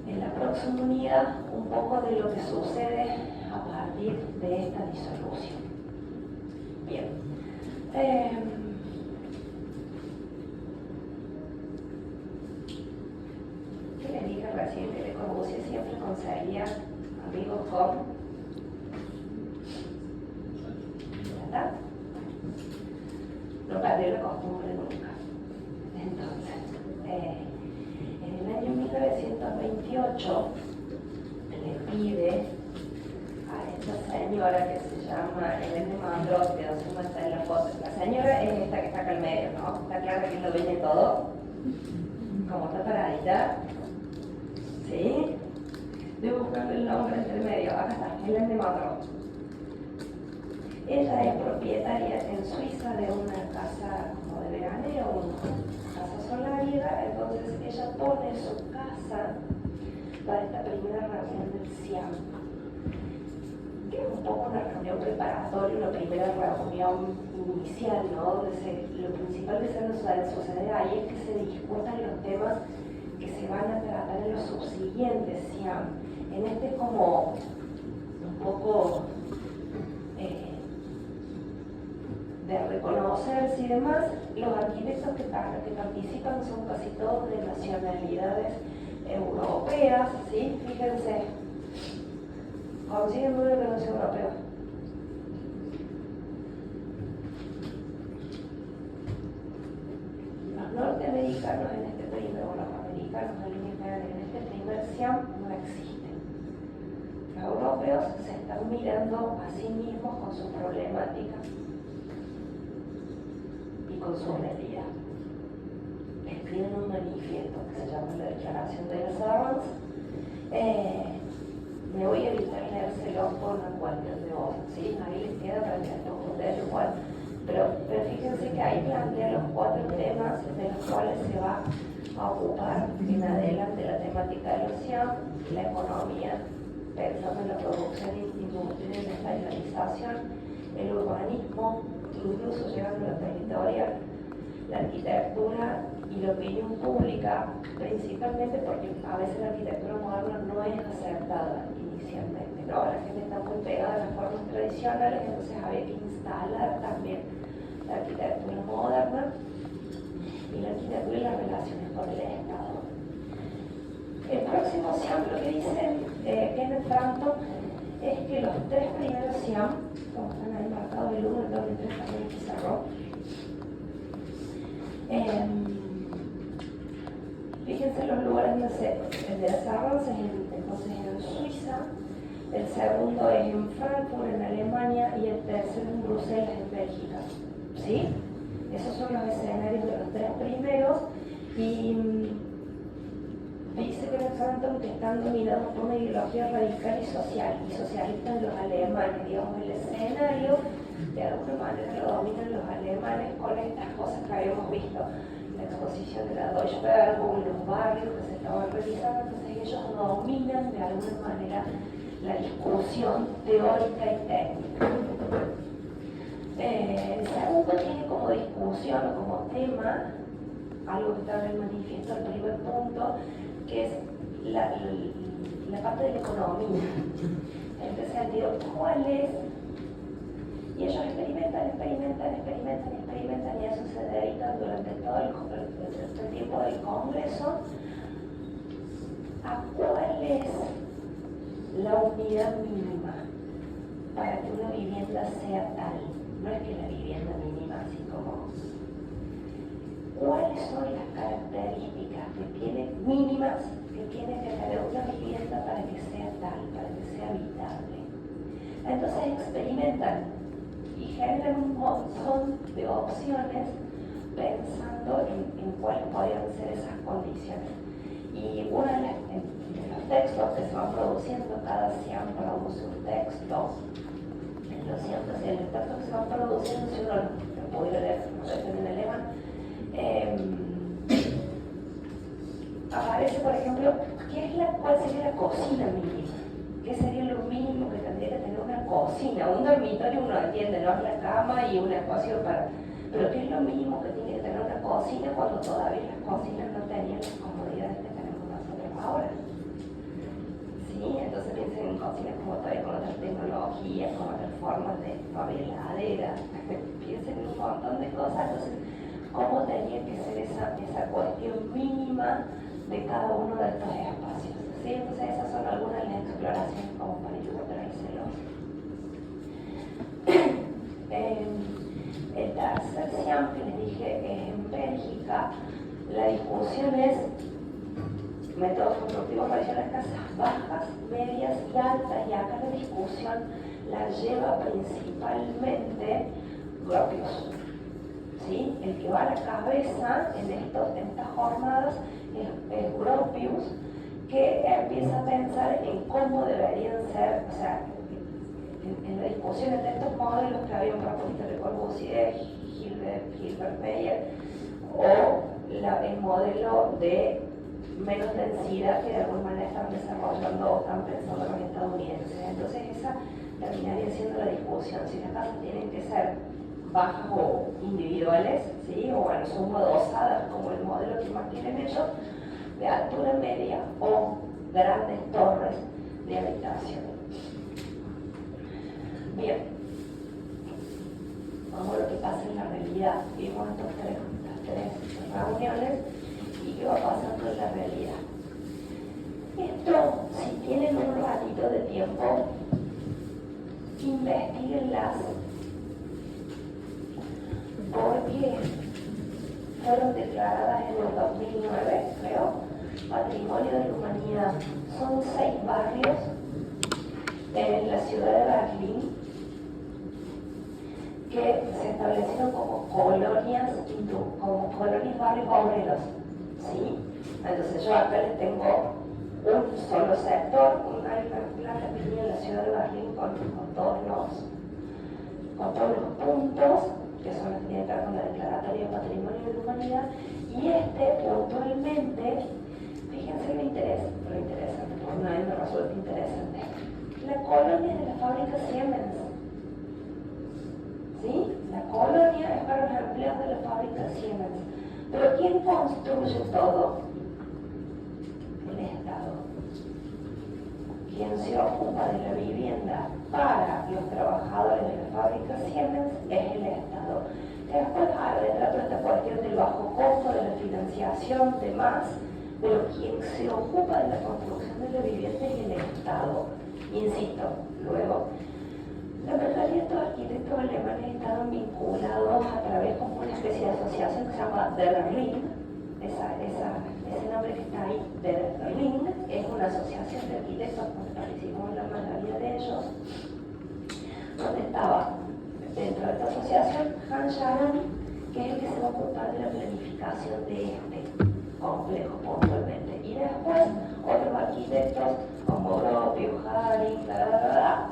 en la próxima unidad un poco de lo que sucede a partir de esta disolución. Bien. ¿Qué les dije recién? Que Le Corbusier siempre conseguía amigos con... ¿verdad? No perdió la costumbre nunca. Entonces, en el año 1928 le pide a esta señora que se llama Helene Mandros, que no se muestra en la foto. La señora es esta que está acá al medio, ¿no? Está claro que lo viene todo. Como está paradita. ¿Sí? Debo buscarle el nombre entre medio. Acá está, Helene Mandros. Ella es propietaria en Suiza de una casa como de veraneo, una casa solariega. Entonces ella pone su casa para esta primera reunión del CIAM, que es un poco una reunión preparatoria, una primera reunión inicial, ¿no? Lo principal que sucede ahí es que se discutan los temas que se van a tratar en los subsiguientes CIAM. En este es como un poco de reconocerse y demás. Los arquitectos que participan son casi todos de nacionalidades europeas, ¿sí? Fíjense, consiguen uno que no sea europeo. Los norteamericanos en este primer, o los americanos en línea general en este primer CIAM no existen. Los europeos se están mirando a sí mismos con su problemática y con su realidad. Escriben un manifiesto que se llama la Declaración de los Servants. Me voy a evitar leérselo por una cuestión de hora, ¿sí? Ahí les queda para que ustedes lo puedan. Pero fíjense que ahí plantea los 4 temas de los cuales se va a ocupar en adelante la temática de los CIAM, la economía, pensando en la producción industrial y la especialización, el urbanismo, incluso llegando a lo territorial, la arquitectura y la opinión pública, principalmente porque a veces la arquitectura moderna no es aceptada inicialmente, ¿no? La gente está muy pegada a las formas tradicionales, entonces había que instalar también la arquitectura moderna y la arquitectura y las relaciones con el Estado. El próximo CIAM, lo que dice Kenneth Frampton, es que los 3 primeros CIAM, como están ahí marcados, el 1, el 2 y el 3 también se cerró. Fíjense los lugares donde el de las Servants es entonces en Suiza, el segundo es en Frankfurt, en Alemania, y el tercero en Bruselas, en Bélgica. ¿Sí? Esos son los escenarios de los 3 primeros, y dice que que están dominados por una ideología radical y socialista de los alemanes. Digamos, el escenario de alguna manera lo dominan los alemanes con estas cosas que habíamos visto, la exposición de la Deutsche Bank, los barrios que se estaban realizando. Entonces ellos dominan de alguna manera la discusión teórica y técnica. El segundo tiene como discusión o como tema algo que está en el manifiesto, el primer punto, que es la parte de la economía. En este sentido, ¿cuál es? Y ellos experimentan, y eso se dedican durante todo el tiempo del Congreso a cuál es la unidad mínima para que una vivienda sea tal. No es que la vivienda mínima, así como cuáles son las características mínimas que tiene que tener una vivienda para que sea tal, para que sea habitable. Entonces experimentan y generan un montón de opciones pensando en cuáles podrían ser esas condiciones. Y una de los textos que se van produciendo, cada CIAM produce un texto. Lo siento, si el texto que se van produciendo, si uno lo pudiera leer, no sé, en alemán, aparece, por ejemplo, ¿cuál sería la cocina mínima? ¿Qué sería lo mínimo que tendría que tener una cocina? Un dormitorio uno entiende, ¿no? La cama y un espacio para... Pero ¿qué es lo mínimo que tiene que tener una cocina cuando todavía las cocinas no tenían las comodidades que tenemos nosotros ahora? ¿Sí? Entonces piensen en cocinas como todavía con otras tecnologías, con otras formas de heladera. Piensen en un montón de cosas. Entonces, ¿cómo tenía que ser esa cuestión mínima de cada uno de estos espacios? ¿Sí? Entonces esas son algunas de las exploraciones como para ilustrárselos. El tercer CIAM que les dije es en Bélgica. La discusión es métodos constructivos para las casas bajas, medias y altas, y acá la discusión la lleva principalmente Gropius. ¿Sí? El que va a la cabeza en estas jornadas es Gropius, que empieza a pensar en cómo deberían ser, o sea, en la discusión entre estos modelos que habían propuesto Le Corbusier, Gilbert Meyer, o el modelo de menos densidad que de alguna manera están desarrollando o están pensando los estadounidenses. Entonces esa terminaría siendo la discusión, si las casas tienen que ser bajas o individuales, ¿sí? O a lo sumo dosadas como el modelo que más tienen ellos, de altura media o grandes torres de habitación. Bien, vamos a lo que pasa en la realidad. Vimos estas tres reuniones y qué va pasando en la realidad. Esto, si tienen un ratito de tiempo, investiguenlas, porque fueron declaradas en el 2009, creo, Patrimonio de la Humanidad. Son 6 barrios en la ciudad de Berlín que se establecieron como colonias barrios obreros, ¿sí? Entonces yo acá les tengo un solo sector, hay una placa en la ciudad de Berlín con todos los puntos, que son los que tienen que ver con la Declaratoria de Patrimonio de la Humanidad, y puntualmente, fíjense lo interesante, porque una vez me resulta interesante. La colonia es de la fábrica Siemens, ¿sí? La colonia es para los empleados de la fábrica Siemens. Pero ¿quién construye todo? El Estado. Quien se ocupa de la vivienda para los trabajadores de la fábrica Siemens es el Estado. Después detrás de esta cuestión del bajo costo, de la financiación, demás, pero quien se ocupa de la construcción de la vivienda es el Estado. Insisto, luego, la mayoría de estos arquitectos alemanes estaban vinculados a través de una especie de asociación que se llama Der Ring. Ese nombre que está ahí, Der Ring, es una asociación de arquitectos donde participamos la mayoría de ellos, donde estaba dentro de esta asociación Hans Jaran, que es el que se va a ocupar de la planificación de este complejo puntualmente. Y Y después otros arquitectos como Gropius, Haring,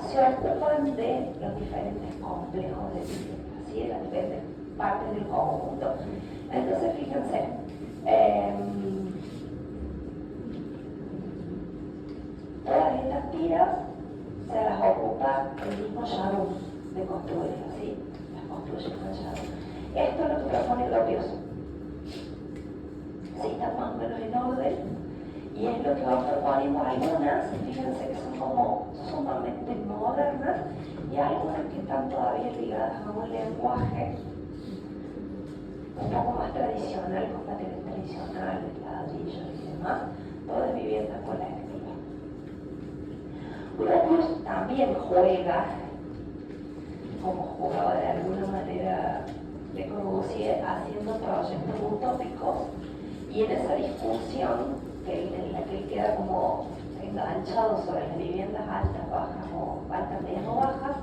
se ocupan de los diferentes complejos de vivienda, ¿sí? De las diferentes partes del conjunto. Entonces, fíjense, todas estas tiras se las ocupa el mismo Charus de construir, ¿sí? Las construye con Charus. Esto es lo que propone Gropius. Sí, está más o menos en orden. Y es lo que vamos proponiendo algunas, fíjense que son como sumamente modernas, y algunas que están todavía ligadas a un lenguaje un poco más tradicional, con materiales tradicionales, ladrillos y demás, todo es vivienda colectiva. Gropius también juega, como jugaba de alguna manera Le Corbusier, haciendo proyectos utópicos, y en esa discusión en la que él queda como enganchado sobre las viviendas altas, bajas o altas, medias o bajas,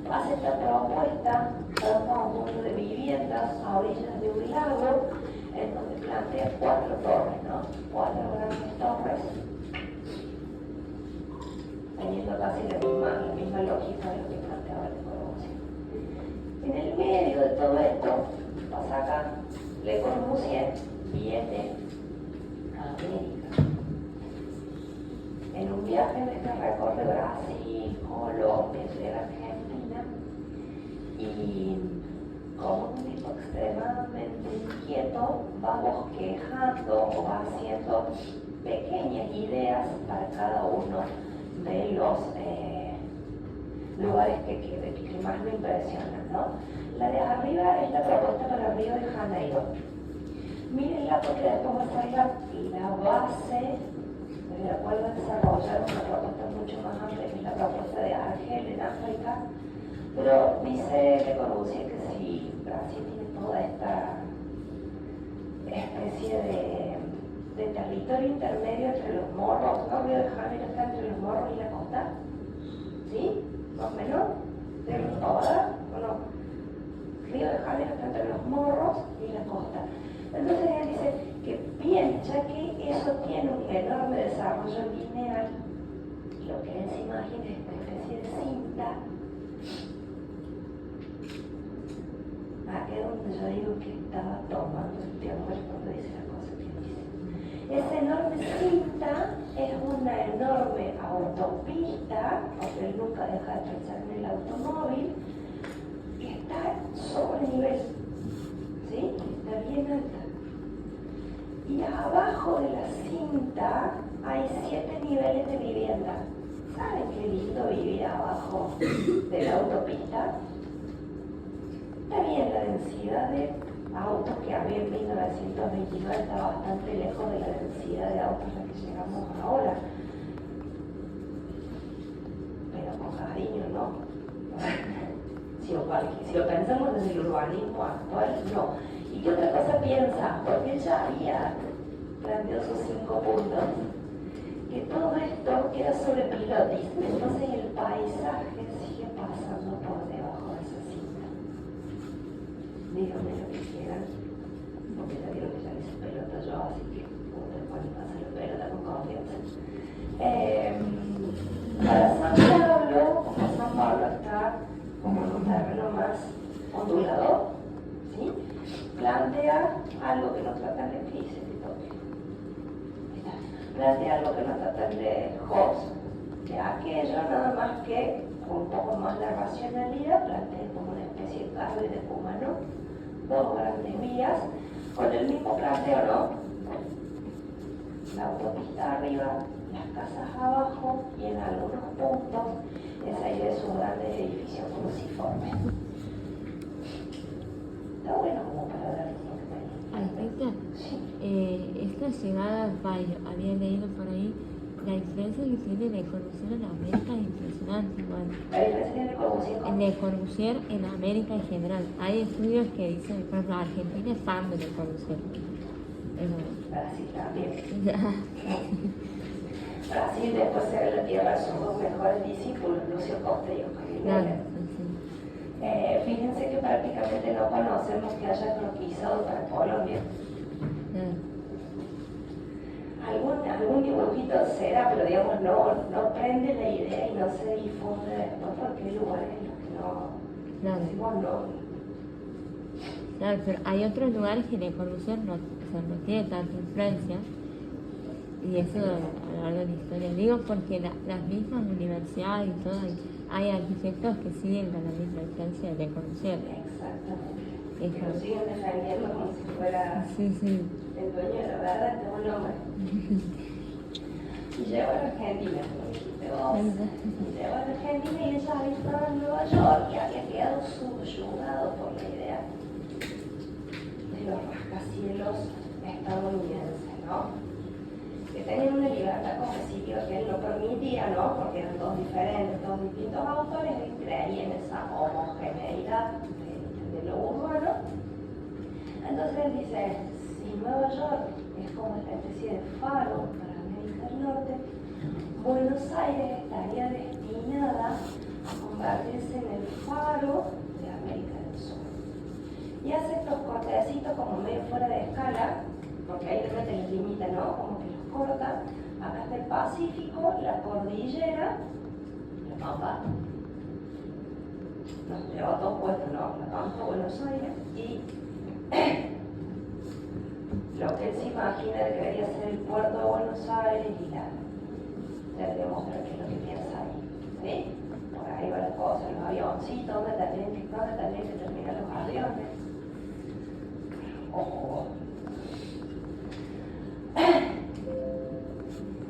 hace esta propuesta de un conjunto de viviendas a orillas de un lago, en donde plantea 4 torres, ¿no? 4 grandes torres, teniendo casi la misma lógica de lo que planteaba Le Corbusier. En el medio de todo esto, pasa acá, Le Corbusier viene a América. En un viaje en este recorre Brasil, Colombia, llega a Argentina, y como un tipo extremadamente inquieto, va bosquejando o va haciendo pequeñas ideas para cada uno de los lugares que más me impresionan, ¿no? La de arriba es la propuesta para Río de Janeiro. Mírenla porque después va a ser la base de la cual va a desarrollar una propuesta mucho más amplia, que es la propuesta de Argel en África. Pero dice Le Corbusier que si Brasil tiene toda esta especie de territorio intermedio entre los morros, ¿no? Río de Janeiro está entre los morros y la costa, ¿sí? Más o menos, ¿ahora o no? Río de Janeiro está entre los morros y la costa. Entonces él dice que bien, ya que eso tiene un enorme desarrollo lineal, lo que él se imagina es esta especie de cinta. Aquí es donde yo digo que estaba tomando el tiempo cuando dice la cosa que dice. Esa enorme cinta es una enorme autopista, porque él nunca deja de pensar en el automóvil, que está sobre nivel, ¿sí? Está bien alta. Y abajo de la cinta hay 7 niveles de vivienda. ¿Saben qué lindo vivir abajo de la autopista? Está bien, la densidad de autos que había en 1929 está bastante lejos de la densidad de autos a la que llegamos ahora. Pero con cariño, ¿no? Si lo pensamos desde el urbanismo actual, no. ¿Y qué otra cosa piensa? Porque él ya había planteado sus 5 puntos. Que todo esto queda sobre pilotis, entonces el paisaje sigue pasando por debajo de esa cinta. Díganme lo que quieran, porque ya digo que ya le hice pelota yo, así que ustedes pueden pasar la pelota con confianza. Para San Pablo, como San Pablo está como en un terreno más ondulado, ¿sí? Plantea algo que no tratan de crisis, plantea algo que no tratan de Hobbes, de aquello, nada más que con un poco más la racionalidad, plantea como una especie de carro y de puma, ¿no? 2 grandes vías, con el mismo planteo, ¿no? La autopista arriba, las casas abajo, y en algunos puntos esa idea de sus grandes edificios cruciformes. Está bueno como para ver lo que Perfecta. sí. Esta llegada al fallo, había leído por ahí, la influencia que tiene Le Corbusier en América es impresionante. Bueno, La diferencia tiene Corbusier con... Le Corbusier en América en general. Hay estudios que dicen, por ejemplo, Argentina es fan de Le Corbusier. Brasil también. Ya. Brasil después se ve la tierra de sus 2 mejores discípulos, Lucio Costa y Oscar Claro, Guimera. sí. Fíjense que prácticamente no conocemos que haya croquisado para Colombia. Claro. algún dibujito será, pero digamos no prende la idea y no se difunde después porque hay lugares en los que Claro. decimos no. Claro, pero hay otros lugares que Le Corbusier no, o sea, no tiene tanta influencia, y eso a lo largo de la historia. Digo porque las mismas universidades y todo, hay arquitectos que siguen con la misma influencia de Le Corbusier. Exactamente. Eso. Que lo siguen defendiendo como si fuera Sí, sí. el dueño de la verdad, este buen hombre. Y llegó a la Argentina, como dijiste vos. Llegó a la Argentina y ella había estado en Nueva York y había quedado subyugado por la idea de los rascacielos estadounidenses, ¿no? Que tenían una libertad compositiva que él no permitía, ¿no? Porque eran todos diferentes, todos distintos autores, él creía en esa homogeneidad de lo urbano. Entonces él dice, si Nueva York es como esta especie de faro para América del Norte, Buenos Aires estaría destinada a convertirse en el faro de América del Sur. Y hace estos cortecitos como medio fuera de escala, porque ahí de repente los limita, ¿no? Como que los corta. Acá está el Pacífico, la cordillera, la Pampa. Nos lleva todo puesto, ¿no? La Pampa, Buenos Aires, y lo que él se imagina de que debería ser el puerto de Buenos Aires y ya le mostrar qué es lo que piensa ahí, ¿sí? Por ahí va la cosa, los avioncitos, ¿dónde tendrían que terminar los aviones? Ojo.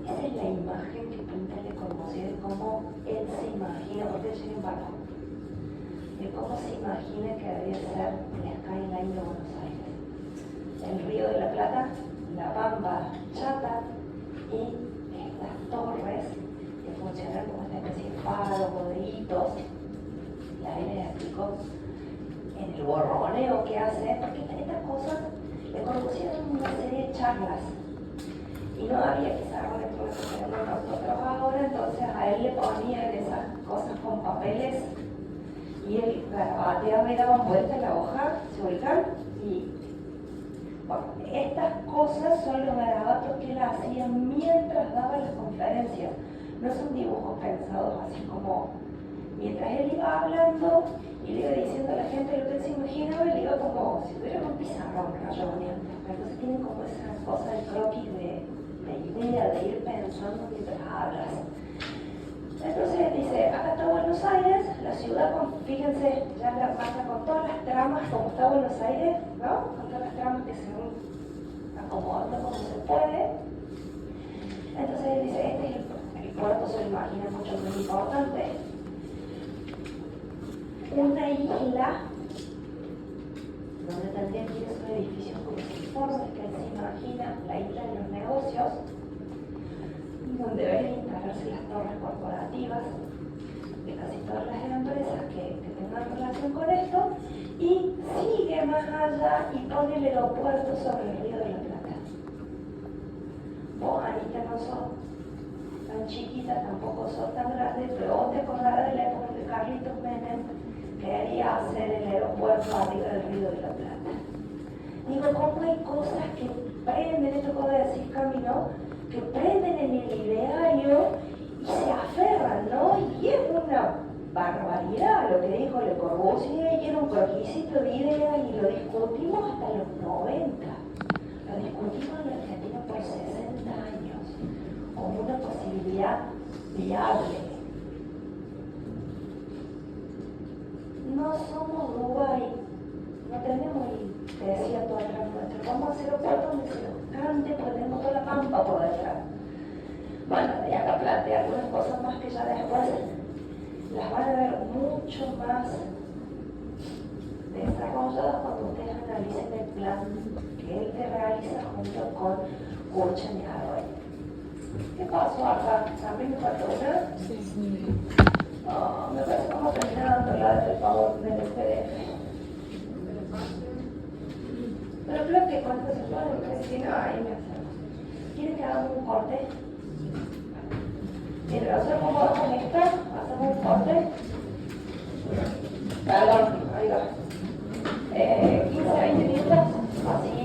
Esa es la imagen que pinta Le Corbusier, cómo él se imagina, porque él llega en barco, de cómo se imagina que debería ser el skyline de Buenos Aires. El Río de la Plata, la Pampa chata y estas torres que funcionan como una especie de faros, bodeguitos. La L le explicó en el borroneo que hace, porque estas cosas Le Corbusier en una serie de charlas. Y no había quizás un estudio que tenemos nosotros ahora, entonces a él le ponían esas cosas con papeles y él garabateaba y daban vuelta en la hoja, se ubican y bueno, estas cosas son los garabatos que él hacía mientras daba las conferencias. No son dibujos pensados así como mientras él iba hablando y le iba diciendo a la gente lo que él se imaginaba, él iba como si tuviera un pizarrón rayoneando. Entonces tienen como esa cosa de croquis de idea de ir pensando mientras hablas. Entonces dice, acá está Buenos Aires, la ciudad, fíjense, ya la pasa con todas las tramas como está Buenos Aires, ¿no? Con todas las tramas que se van acomodando como se puede. Entonces él dice, este es el puerto, se lo imagina mucho más importante. Una isla donde tendrían que ir esos edificios cruciformes que él se imagina, la isla de los negocios, donde deben instalarse las torres corporativas de casi todas las empresas que tengan relación con esto, y sigue más allá y pone el aeropuerto sobre el Río de la Plata. Vos, Anita, no sos tan chiquita, tampoco sos tan grande, pero vos te acordás de la época de Carlitos Menem quería hacer el aeropuerto arriba del Río de la Plata. Digo, ¿cómo hay cosas que prenden, esto que vos decís, Camilo, que prenden en el ideario y se aferran, ¿no? Y es una barbaridad lo que dijo Le Corbusier, y era un croquisito de ideas y lo discutimos hasta los 90. Lo discutimos en Argentina por 60 años, como una posibilidad viable. No somos Dubái, no tenemos, te decía todo atrás nuestro, vamos a hacer un puerto donde se nos cante, porque tenemos toda la Pampa por detrás. Bueno, y acá plantea algunas cosas más que ya después las van a ver mucho más desarrolladas cuando ustedes analicen el plan que él te realiza junto con Kurchen y Harold. ¿Qué pasó acá? ¿También me faltó una? Sí. Oh, me parece que vamos a terminar dando la del favor del PDF. Pero creo que cuando se puede, porque si no, ahí me hacemos. ¿Quieren que hagamos un corte? Mientras nosotros como vamos esto, hacemos un corte. Perdón, ahí va. 15, 20 minutos, así.